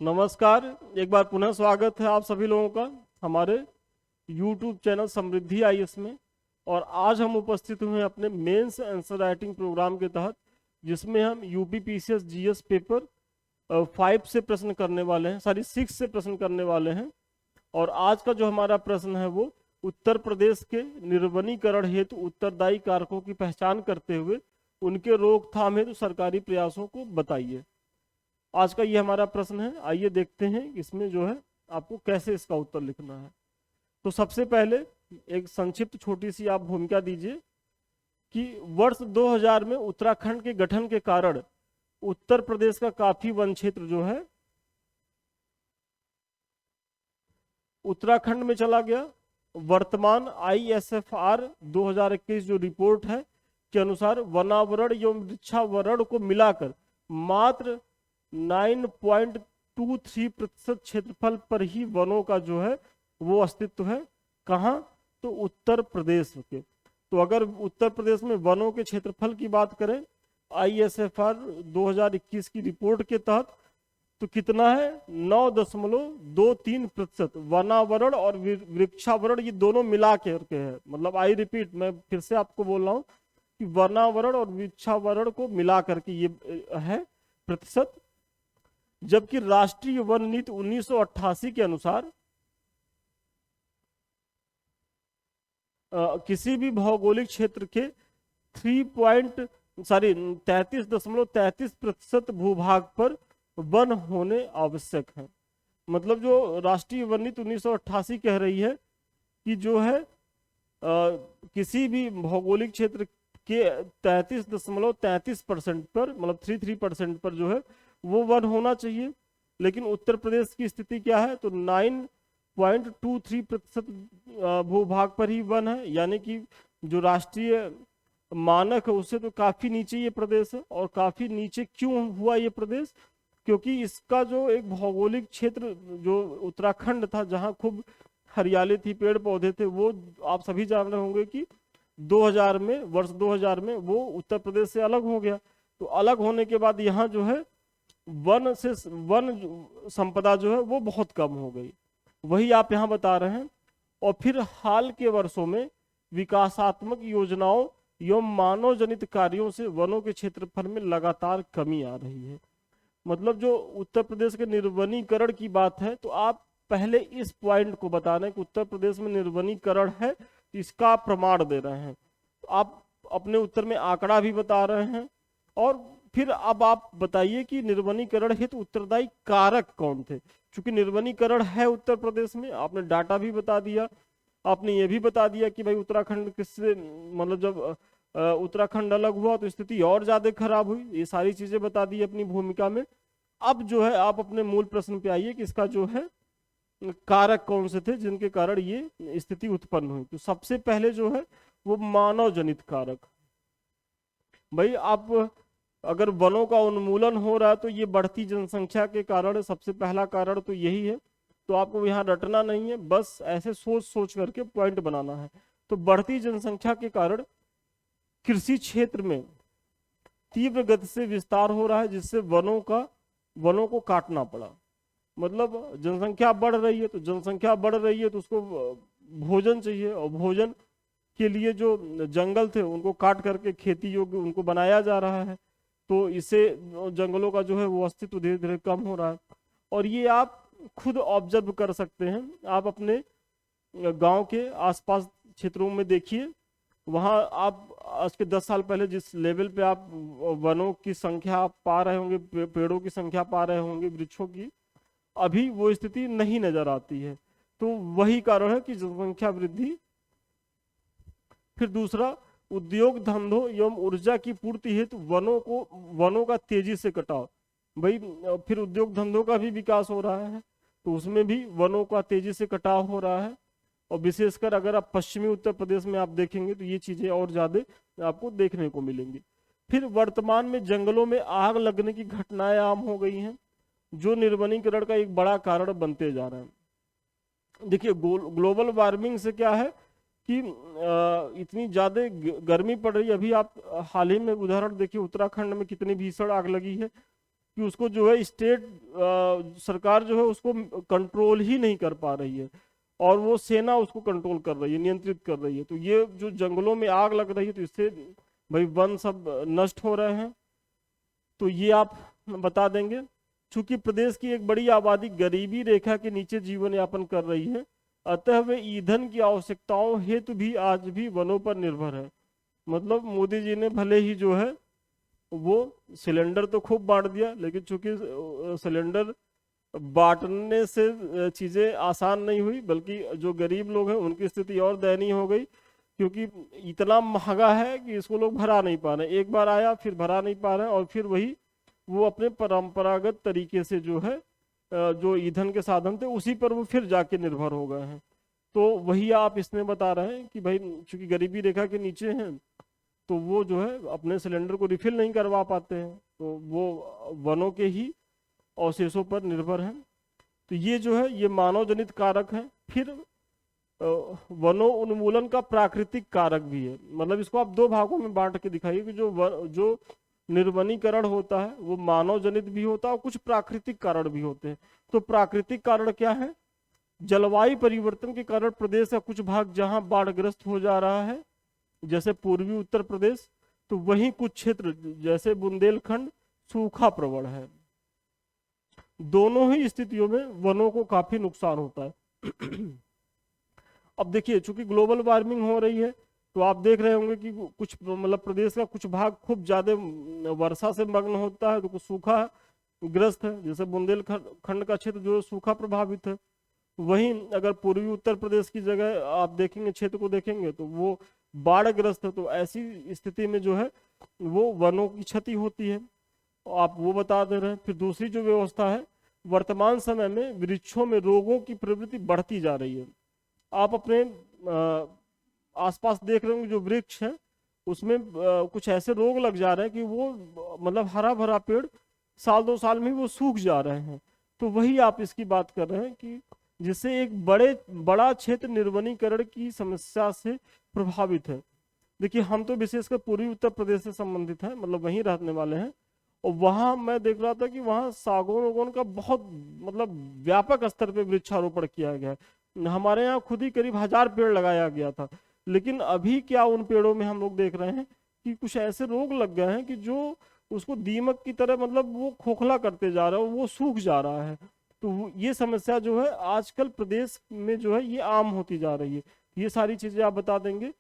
नमस्कार। एक बार पुनः स्वागत है आप सभी लोगों का हमारे YouTube चैनल समृद्धि आईएएस में। और आज हम उपस्थित हुए हैं अपने मेंस आंसर राइटिंग प्रोग्राम के तहत, जिसमें हम यूपी पीसीएस जीएस पेपर 5 से प्रश्न करने वाले हैं, 6 से प्रश्न करने वाले हैं। और आज का जो हमारा प्रश्न है वो उत्तर प्रदेश के निर्वनीकरण हेतु उत्तरदायी कारकों की पहचान करते हुए उनके रोकथाम हेतु सरकारी प्रयासों को बताइए। आज का ये हमारा प्रश्न है। आइए देखते हैं इसमें जो है आपको कैसे इसका उत्तर लिखना है। तो सबसे पहले एक संक्षिप्त छोटी सी आप भूमिका दीजिए कि वर्ष 2000 में उत्तराखंड के गठन के कारण उत्तर प्रदेश का काफी वन क्षेत्र जो है उत्तराखंड में चला गया। वर्तमान ISFR 2021 जो रिपोर्ट है के अनुसार वनावरण एवं वृक्षावरण को मिलाकर मात्र 9.23% क्षेत्रफल पर ही वनों का जो है वो अस्तित्व है। कहाँ? तो उत्तर प्रदेश के। तो अगर उत्तर प्रदेश में वनों के क्षेत्रफल की बात करें ISFR 2021 की रिपोर्ट के तहत, तो कितना है? 9.23% वनावरण और वृक्षावरण ये दोनों मिला करके है। मतलब आई रिपीट, मैं फिर से आपको बोल रहा हूँ कि वनावरण और वृक्षावरण को मिला करके ये है प्रतिशत। जबकि राष्ट्रीय वन नीति 1988 के अनुसार किसी भी भौगोलिक क्षेत्र के 33.33% भूभाग पर वन होने आवश्यक है। मतलब जो राष्ट्रीय वन नीति 1988 कह रही है कि जो है किसी भी भौगोलिक क्षेत्र के 33.33% पर, मतलब 33% पर जो है वो वन होना चाहिए। लेकिन उत्तर प्रदेश की स्थिति क्या है? तो 9.23% भूभाग पर ही वन है। यानी कि जो राष्ट्रीय मानक है उससे तो काफी नीचे ये प्रदेश है। और काफी नीचे क्यों हुआ ये प्रदेश? क्योंकि इसका जो एक भौगोलिक क्षेत्र जो उत्तराखंड था, जहाँ खूब हरियाली थी, पेड़ पौधे थे, वो आप सभी जान रहे होंगे कि 2000 में, वर्ष 2000 में वो उत्तर प्रदेश से अलग हो गया। तो अलग होने के बाद यहाँ जो है वन संपदा जो है वो बहुत कम हो गई। वही आप यहाँ बता रहे हैं। और फिर हाल के वर्षों में विकासात्मक योजनाओं एवं मानव जनित कार्यों से वनों के क्षेत्रफल में लगातार कमी आ रही है। मतलब जो उत्तर प्रदेश के निर्वनीकरण की बात है, तो आप पहले इस पॉइंट को बता रहे हैं कि उत्तर प्रदेश में निर्वनीकरण है, इसका प्रमाण दे रहे हैं। तो आप अपने उत्तर में आंकड़ा भी बता रहे हैं। और फिर अब आप बताइए कि निर्वनीकरण हेतु उत्तरदायी कारक कौन थे। चूंकि निर्वनीकरण है उत्तर प्रदेश में, आपने डाटा भी बता दिया। आपने ये भी बता दिया कि भाई उत्तराखंड किससे, मतलब जब उत्तराखंड अलग हुआ तो स्थिति और ज्यादा खराब हुई। ये सारी चीजें बता दी अपनी भूमिका में। अब जो है आप अपने मूल प्रश्न पे आइए कि इसका जो है कारक कौन से थे जिनके कारण ये स्थिति उत्पन्न हुई। तो सबसे पहले जो है वो मानव जनित कारक। भाई आप अगर वनों का उन्मूलन हो रहा है तो ये बढ़ती जनसंख्या के कारण, सबसे पहला कारण तो यही है। तो आपको यहाँ रटना नहीं है, बस ऐसे सोच सोच करके पॉइंट बनाना है। तो बढ़ती जनसंख्या के कारण कृषि क्षेत्र में तीव्र गति से विस्तार हो रहा है, जिससे वनों को काटना पड़ा। मतलब जनसंख्या बढ़ रही है, तो जनसंख्या बढ़ रही है तो उसको भोजन चाहिए, और भोजन के लिए जो जंगल थे उनको काट करके खेती योग्य उनको बनाया जा रहा है। तो इससे जंगलों का जो है वो अस्तित्व धीरे धीरे कम हो रहा है। और ये आप खुद ऑब्जर्व कर सकते हैं। आप अपने गांव के आसपास क्षेत्रों में देखिए, वहाँ आप आज के 10 साल पहले जिस लेवल पे आप वनों की संख्या पा रहे होंगे, पेड़ों की संख्या पा रहे होंगे, वृक्षों की, अभी वो स्थिति नहीं नजर आती है। तो वही कारण है कि जनसंख्या वृद्धि। फिर दूसरा, उद्योग धंधों एवं ऊर्जा की पूर्ति हेतु वनों का तेजी से कटाव। भाई फिर उद्योग धंधों का भी विकास हो रहा है, तो उसमें भी वनों का तेजी से कटाव हो रहा है। और विशेषकर अगर आप पश्चिमी उत्तर प्रदेश में आप देखेंगे तो ये चीजें और ज्यादा आपको देखने को मिलेंगी। फिर वर्तमान में जंगलों में आग लगने की घटनाएं आम हो गई हैं, जो निर्वनीकरण का एक बड़ा कारण बनते जा रहे हैं। देखिए ग्लोबल वार्मिंग से क्या है कि इतनी ज्यादा गर्मी पड़ रही है। अभी आप हाल ही में उदाहरण देखिए, उत्तराखंड में कितनी भीषण आग लगी है। कि उसको जो है स्टेट सरकार जो है उसको कंट्रोल ही नहीं कर पा रही है, और वो सेना उसको कंट्रोल कर रही है, नियंत्रित कर रही है। तो ये जो जंगलों में आग लग रही है, तो इससे भाई वन सब नष्ट हो रहे हैं। तो ये आप बता देंगे। चूंकि प्रदेश की एक बड़ी आबादी गरीबी रेखा के नीचे जीवन यापन कर रही है, अतः वे ईंधन की आवश्यकताओं हेतु भी आज भी वनों पर निर्भर है। मतलब मोदी जी ने भले ही जो है वो सिलेंडर तो खूब बांट दिया, लेकिन चूंकि सिलेंडर बांटने से चीजें आसान नहीं हुई, बल्कि जो गरीब लोग हैं उनकी स्थिति और दयनीय हो गई, क्योंकि इतना महंगा है कि इसको लोग भरा नहीं पा रहे। एक बार आया फिर भरा नहीं पा रहे हैं, और फिर वही वो अपने परंपरागत तरीके से जो है जो ईंधन के साधन थे उसी पर वो फिर जाके निर्भर हो गए हैं। तो वही आप इसमें बता रहे हैं कि भाई चूंकि गरीबी रेखा के नीचे हैं, तो वो जो है अपने सिलेंडर को रिफिल नहीं करवा पाते हैं, तो वो वनों के ही अवशेषों पर निर्भर हैं। तो ये जो है ये मानव जनित कारक है। फिर वनों उन्मूलन का प्राकृतिक कारक भी है। मतलब इसको आप दो भागों में बांट के दिखाइए कि जो निर्वनीकरण होता है वो मानव जनित भी होता है और कुछ प्राकृतिक कारण भी होते हैं। तो प्राकृतिक कारण क्या है? जलवायु परिवर्तन के कारण प्रदेश का कुछ भाग जहां बाढ़ग्रस्त हो जा रहा है, जैसे पूर्वी उत्तर प्रदेश, तो वहीं कुछ क्षेत्र जैसे बुंदेलखंड सूखा प्रवण है। दोनों ही स्थितियों में वनों को काफी नुकसान होता है। अब देखिए, चूंकि ग्लोबल वार्मिंग हो रही है, तो आप देख रहे होंगे कि कुछ मतलब प्रदेश का कुछ भाग खूब ज्यादा वर्षा से मग्न होता है, तो कुछ सूखा ग्रस्त है, जैसे बुंदेलखंड का क्षेत्र जो सूखा प्रभावित है। वहीं अगर पूर्वी उत्तर प्रदेश की जगह आप देखेंगे, क्षेत्र को देखेंगे, तो वो बाढ़ग्रस्त है। तो ऐसी स्थिति में जो है वो वनों की क्षति होती है, आप वो बता दे रहे हैं। फिर दूसरी जो व्यवस्था है, वर्तमान समय में वृक्षों में रोगों की प्रवृत्ति बढ़ती जा रही है। आप अपने आसपास देख रहे होंगे जो वृक्ष है उसमें कुछ ऐसे रोग लग जा रहे हैं कि वो मतलब हरा भरा पेड़ साल दो साल में वो सूख जा रहे हैं। तो वही आप इसकी बात कर रहे हैं कि जिससे एक बड़ा क्षेत्र निर्वनीकरण की समस्या से प्रभावित है। देखिए, हम तो विशेषकर पूर्वी उत्तर प्रदेश से संबंधित हैं, मतलब वहीं रहने वाले हैं, और वहां मैं देख रहा था कि वहां सागौन वगौन का बहुत मतलब व्यापक स्तर पे वृक्षारोपण किया गया है। हमारे यहाँ खुद ही करीब 1000 पेड़ लगाया गया था। लेकिन अभी क्या उन पेड़ों में हम लोग देख रहे हैं कि कुछ ऐसे रोग लग गए हैं कि जो उसको दीमक की तरह मतलब वो खोखला करते जा रहा है, वो सूख जा रहा है। तो ये समस्या जो है आजकल प्रदेश में जो है ये आम होती जा रही है। ये सारी चीजें आप बता देंगे।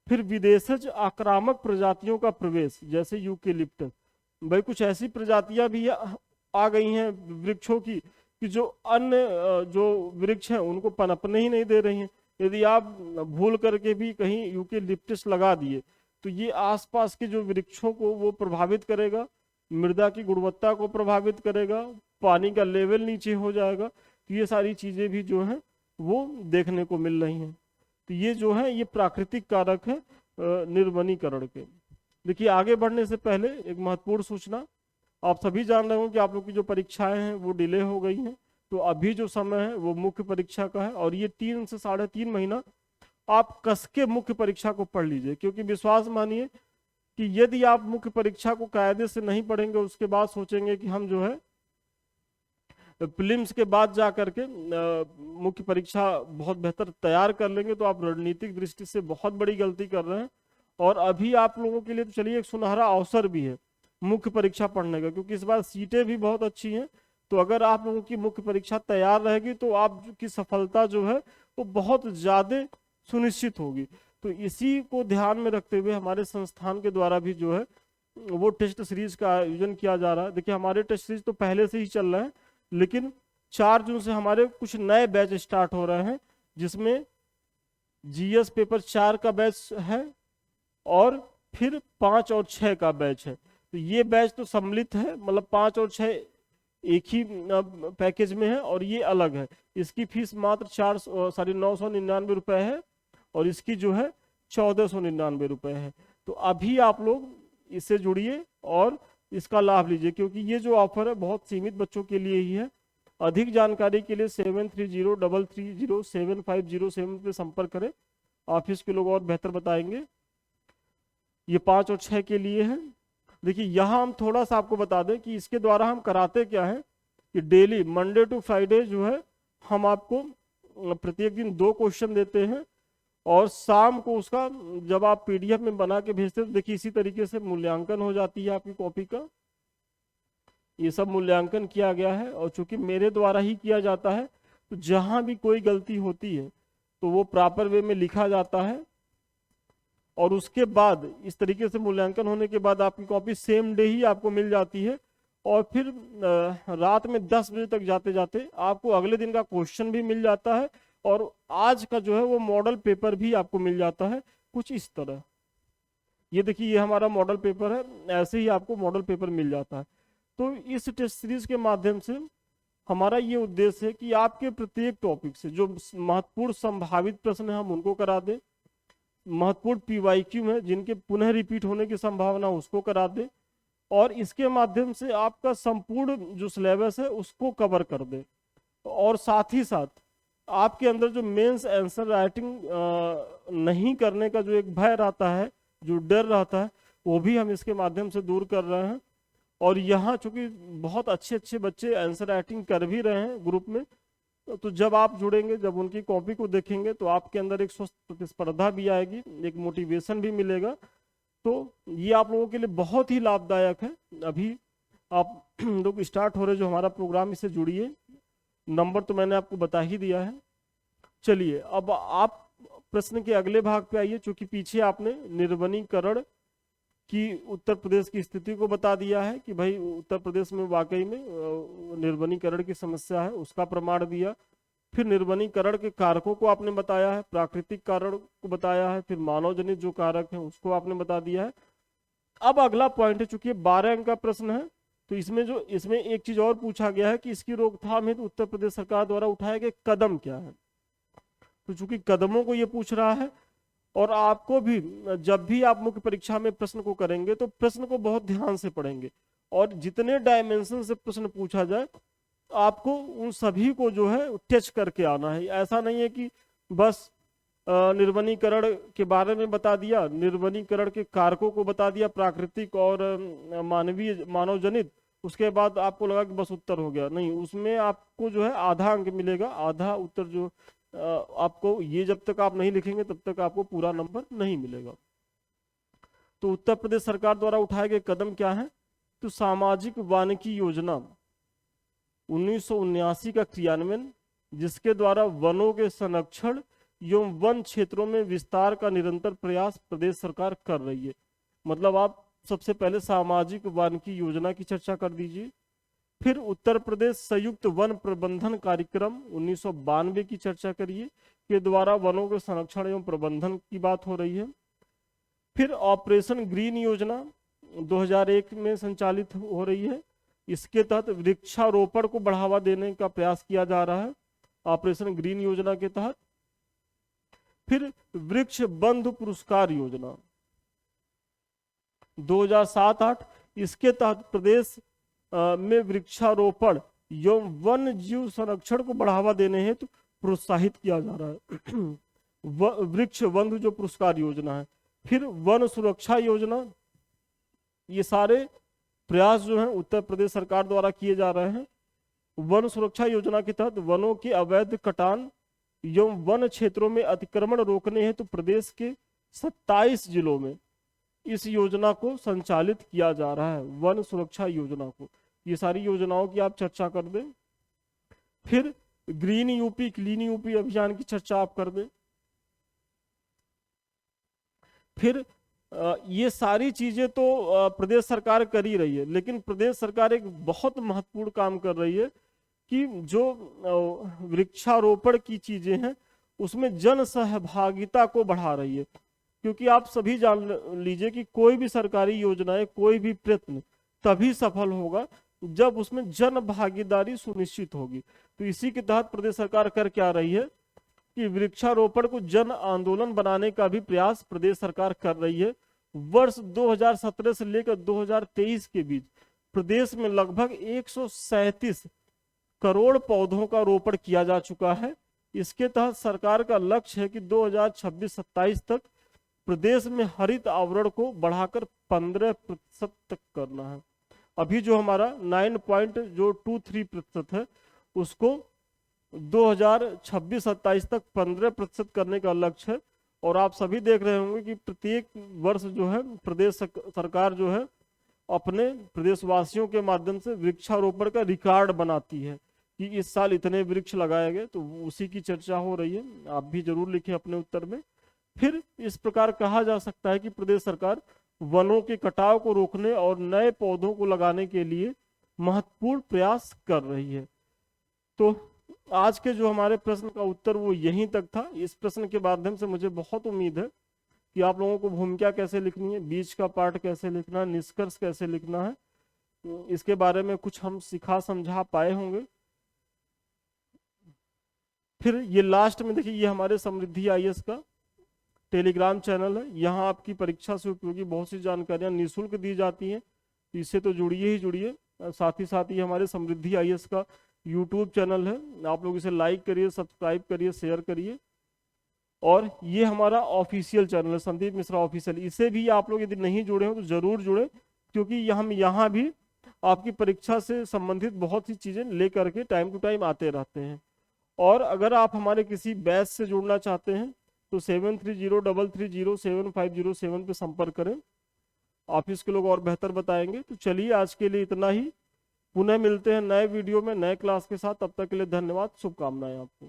फिर विदेशज आक्रामक प्रजातियों का प्रवेश, जैसे यूकेलिप्टस। भाई कुछ ऐसी प्रजातियां भी आ गई हैं वृक्षों की कि जो अन्य जो वृक्ष हैं उनको पनपने ही नहीं दे रही हैं। यदि आप भूल करके भी कहीं यूकेलिप्टस लगा दिए, तो ये आसपास के जो वृक्षों को वो प्रभावित करेगा, मृदा की गुणवत्ता को प्रभावित करेगा, पानी का लेवल नीचे हो जाएगा। तो ये सारी चीजें भी जो है वो देखने को मिल रही हैं। तो ये जो है ये प्राकृतिक कारक है निर्वनीकरण के। देखिए, आगे बढ़ने से पहले एक महत्वपूर्ण सूचना, आप सभी जान रहे हो कि आप लोग की जो परीक्षाएं हैं वो डिले हो गई हैं। तो अभी जो समय है वो मुख्य परीक्षा का है, और ये 3 से 3.5 महीना आप कस के मुख्य परीक्षा को पढ़ लीजिए। क्योंकि विश्वास मानिए कि यदि आप मुख्य परीक्षा को कायदे से नहीं पढ़ेंगे, उसके बाद सोचेंगे कि हम जो है प्रीलिम्स के बाद जा करके मुख्य परीक्षा बहुत बेहतर तैयार कर लेंगे, तो आप रणनीतिक दृष्टि से बहुत बड़ी गलती कर रहे हैं। और अभी आप लोगों के लिए तो चलिए एक सुनहरा अवसर भी है मुख्य परीक्षा पढ़ने का, क्योंकि इस बार सीटें भी बहुत अच्छी हैं। तो अगर आप लोगों की मुख्य परीक्षा तैयार रहेगी तो आपकी सफलता जो है वो बहुत ज्यादा सुनिश्चित होगी। तो इसी को ध्यान में रखते हुए हमारे संस्थान के द्वारा भी जो है वो टेस्ट सीरीज का आयोजन किया जा रहा है। देखिए, हमारे टेस्ट सीरीज तो पहले से ही चल रहे हैं, लेकिन 4 जून से हमारे कुछ नए बैच स्टार्ट हो रहे हैं, जिसमें जीएस पेपर 4 का बैच है और फिर 5 और 6 का बैच है। तो ये बैच तो सम्मिलित है, मतलब 5 और 6 एक ही पैकेज में है, और ये अलग है। इसकी फीस मात्र 999 रुपए है, और इसकी जो है 1499 रुपए है। तो अभी आप लोग इससे जुड़िए और इसका लाभ लीजिए, क्योंकि ये जो ऑफर है बहुत सीमित बच्चों के लिए ही है। अधिक जानकारी के लिए 7303307507 पे संपर्क करें, ऑफिस के लोग और बेहतर बताएंगे। ये 5 और 6 के लिए है। देखिए यहाँ हम थोड़ा सा आपको बता दें कि इसके द्वारा हम कराते क्या है कि डेली मंडे टू फ्राइडे जो है हम आपको प्रत्येक दिन 2 क्वेश्चन देते हैं, और शाम को उसका जब आप पीडीएफ में बना के भेजते हैं तो देखिए इसी तरीके से मूल्यांकन हो जाती है आपकी कॉपी का। ये सब मूल्यांकन किया गया है, और चूंकि मेरे द्वारा ही किया जाता है तो जहां भी कोई गलती होती है तो वो प्रॉपर वे में लिखा जाता है, और उसके बाद इस तरीके से मूल्यांकन होने के बाद आपकी कॉपी सेम डे ही आपको मिल जाती है। और फिर रात में 10 बजे तक जाते जाते आपको अगले दिन का क्वेश्चन भी मिल जाता है, और आज का जो है वो मॉडल पेपर भी आपको मिल जाता है कुछ इस तरह। ये देखिए ये हमारा मॉडल पेपर है, ऐसे ही आपको मॉडल पेपर मिल जाता है। तो इस टेस्ट सीरीज के माध्यम से हमारा ये उद्देश्य है कि आपके प्रत्येक टॉपिक से जो महत्वपूर्ण संभावित प्रश्न है हम उनको करा दें, महत्वपूर्ण पीवाईक्यू है जिनके पुनः रिपीट होने की संभावना उसको करा दें, और इसके माध्यम से आपका संपूर्ण जो सिलेबस है उसको कवर कर दें। और साथ ही साथ आपके अंदर जो मेंस आंसर राइटिंग नहीं करने का जो एक भय रहता है, जो डर रहता है, वो भी हम इसके माध्यम से दूर कर रहे हैं। और यहाँ चूंकि बहुत अच्छे अच्छे बच्चे आंसर राइटिंग कर भी रहे हैं ग्रुप में, तो जब आप जुड़ेंगे, जब उनकी कॉपी को देखेंगे तो आपके अंदर एक स्वस्थ प्रतिस्पर्धा भी आएगी, एक मोटिवेशन भी मिलेगा। तो ये आप लोगों के लिए बहुत ही लाभदायक है। अभी आप लोग स्टार्ट हो रहे जो हमारा प्रोग्राम, इससे जुड़िए। नंबर तो मैंने आपको बता ही दिया है। चलिए अब आप प्रश्न के अगले भाग पे आइए। चूंकि पीछे आपने निर्वनीकरण की उत्तर प्रदेश की स्थिति को बता दिया है कि भाई उत्तर प्रदेश में वाकई में निर्वनीकरण की समस्या है, उसका प्रमाण दिया। फिर निर्वनीकरण के कारकों को आपने बताया है, प्राकृतिक कारण को बताया है, फिर मानव जनित जो कारक है उसको आपने बता दिया है। अब अगला पॉइंट है, चूंकि 12 अंक का प्रश्न है तो इसमें एक चीज और पूछा गया है कि इसकी रोकथाम हेतु उत्तर प्रदेश सरकार द्वारा उठाए गए कदम क्या है। तो चूंकि कदमों को ये पूछ रहा है, और आपको भी जब भी आप मुख्य परीक्षा में प्रश्न को करेंगे तो प्रश्न को बहुत ध्यान से पढ़ेंगे, और जितने डायमेंशन से प्रश्न पूछा जाए आपको उन सभी को जो है टच करके आना है। ऐसा नहीं है कि बस निर्वनीकरण के बारे में बता दिया, निर्वनीकरण के कारकों को बता दिया, प्राकृतिक और मानवीय मानव जनित, उसके बाद आपको लगा कि बस उत्तर हो गया। नहीं, उसमें आपको जो है आधा अंक मिलेगा, आधा उत्तर जो आपको, ये जब तक आप नहीं लिखेंगे तब तक आपको पूरा नंबर नहीं मिलेगा। तो उत्तर प्रदेश सरकार द्वारा उठाए गए कदम क्या है? तो सामाजिक वानिकी योजना 1979 का क्रियान्वयन, जिसके द्वारा वनों के संरक्षण एवं वन क्षेत्रों में विस्तार का निरंतर प्रयास प्रदेश सरकार कर रही है। मतलब आप सबसे पहले सामाजिक वानिकी योजना की चर्चा कर दीजिए। फिर उत्तर प्रदेश संयुक्त वन प्रबंधन कार्यक्रम 1992 की चर्चा करिए, के द्वारा वनों के संरक्षण एवं प्रबंधन की बात हो रही है। फिर ऑपरेशन ग्रीन योजना 2001 में संचालित हो रही है, इसके तहत वृक्षारोपण को बढ़ावा देने का प्रयास किया जा रहा है ऑपरेशन ग्रीन योजना के तहत। फिर वृक्ष बंधु पुरस्कार योजना 2007-8, इसके तहत प्रदेश में वृक्षारोपण एवं वन जीव संरक्षण को बढ़ावा देने हेतु प्रोत्साहित किया जा रहा है वृक्ष बंधु जो पुरस्कार योजना है। फिर वन सुरक्षा योजना, ये सारे प्रयास जो हैं उत्तर प्रदेश सरकार द्वारा किए जा रहे हैं। वन सुरक्षा योजना के तहत वनों के अवैध कटान एवं वन क्षेत्रों में अतिक्रमण रोकने हेतु प्रदेश के 27 जिलों में इस योजना को संचालित किया जा रहा है, वन सुरक्षा योजना को। ये सारी योजनाओं की आप चर्चा कर दें। फिर ग्रीन यूपी क्लीन यूपी अभियान की चर्चा आप कर दें। फिर ये सारी चीजें तो प्रदेश सरकार कर ही रही है, लेकिन प्रदेश सरकार एक बहुत महत्वपूर्ण काम कर रही है कि जो वृक्षारोपण की चीजें हैं उसमें जन सहभागिता को बढ़ा रही है। क्योंकि आप सभी जान लीजिए कि कोई भी सरकारी योजनाएं, कोई भी प्रयत्न तभी सफल होगा जब उसमें जन भागीदारी सुनिश्चित होगी। तो इसी के तहत प्रदेश सरकार कर क्या रही है कि वृक्षारोपण को जन आंदोलन बनाने का भी प्रयास प्रदेश सरकार कर रही है। वर्ष 2017 से लेकर 2023 के बीच प्रदेश में लगभग 137 करोड़ पौधों का रोपण किया जा चुका है। इसके तहत सरकार का लक्ष्य है कि 2026-27 तक प्रदेश में हरित आवरण को बढ़ाकर 15% तक करना है। अभी जो हमारा 9.23% है उसको 2026-27 तक 15% करने का लक्ष्य है। और आप सभी देख रहे होंगे कि प्रत्येक वर्ष जो है प्रदेश सरकार जो है अपने प्रदेशवासियों के माध्यम से वृक्षारोपण का रिकॉर्ड बनाती है कि इस साल इतने वृक्ष लगाए गए, तो उसी की चर्चा हो रही है। आप भी जरूर लिखें अपने उत्तर में। फिर इस प्रकार कहा जा सकता है कि प्रदेश सरकार वनों के कटाव को रोकने और नए पौधों को लगाने के लिए महत्वपूर्ण प्रयास कर रही है। तो आज के जो हमारे प्रश्न का उत्तर वो यहीं तक था। इस प्रश्न के माध्यम से मुझे बहुत उम्मीद है कि आप लोगों को भूमिका कैसे लिखनी है, बीच का पार्ट कैसे लिखना है, निष्कर्ष कैसे लिखना है, इसके बारे में कुछ हम सिखा समझा पाए होंगे। फिर ये लास्ट में देखिए, ये हमारे समृद्धि आईएएस का टेलीग्राम चैनल है। यहाँ आपकी परीक्षा से उपयोगी बहुत सी जानकारियाँ निःशुल्क दी जाती हैं, तो इससे तो जुड़िए ही जुड़िए। साथ ही साथ ये हमारे समृद्धि आईएएस का यूट्यूब चैनल है, आप लोग इसे लाइक करिए, सब्सक्राइब करिए, शेयर करिए। और ये हमारा ऑफिशियल चैनल है संदीप मिश्रा ऑफिशियल, इसे भी आप लोग यदि नहीं जुड़े हो तो जरूर जुड़े, क्योंकि हम यहाँ भी आपकी परीक्षा से संबंधित बहुत सी चीजें लेकर के टाइम टू टाइम आते रहते हैं। और अगर आप हमारे किसी बैच से जुड़ना चाहते हैं तो 7303307507 पे संपर्क करें, ऑफिस के लोग और बेहतर बताएंगे। तो चलिए आज के लिए इतना ही, पुनः मिलते हैं नए वीडियो में नए क्लास के साथ। तब तक के लिए धन्यवाद, शुभकामनाएं आपको।